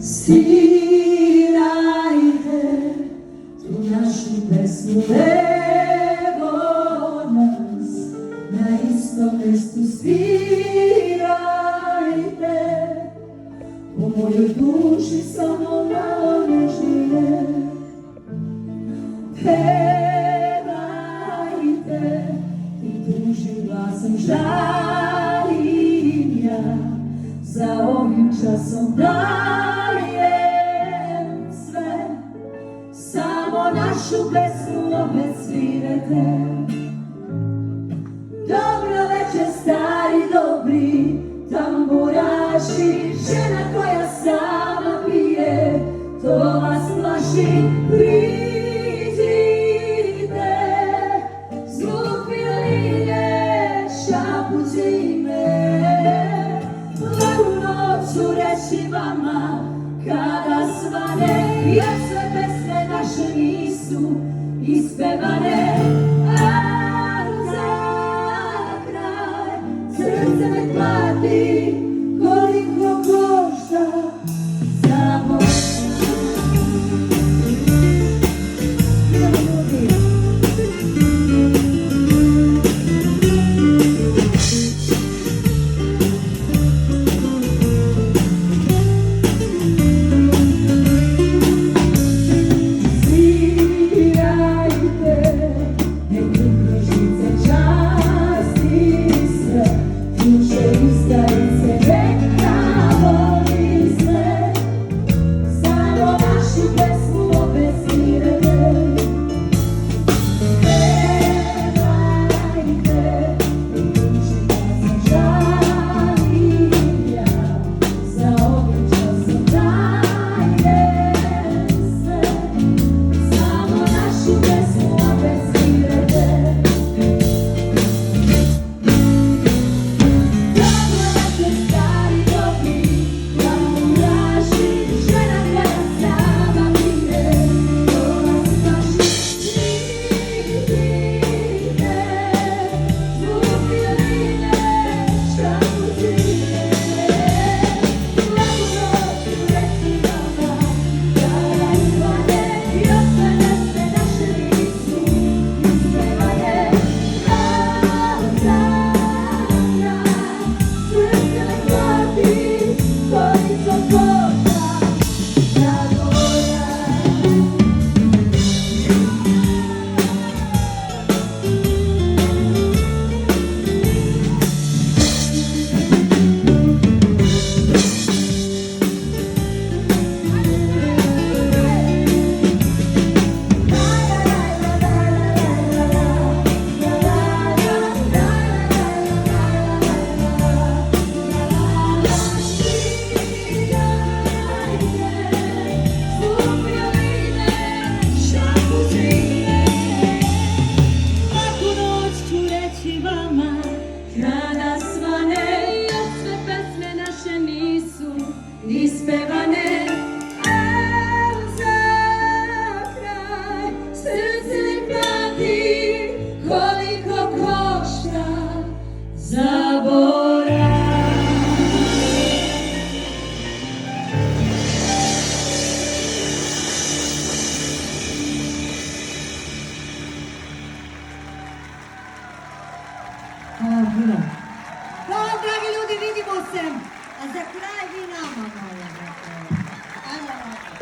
Svirajte tu našu pesmu, evo nas na istom mjestu svirajte. U mojoj duši samo malo nežnije pevajte i tužim glasom žalim ja, za ovim časom dajem sve, samo našu pesmu opet svirajte. Dobro večer stari dobri tamburaši, žena koja sama pije, to vas plaši, priđite, zvuk violine šapući me, lagu noć ću reći vama kada svane, jer sve pesme naše nisu ispevane.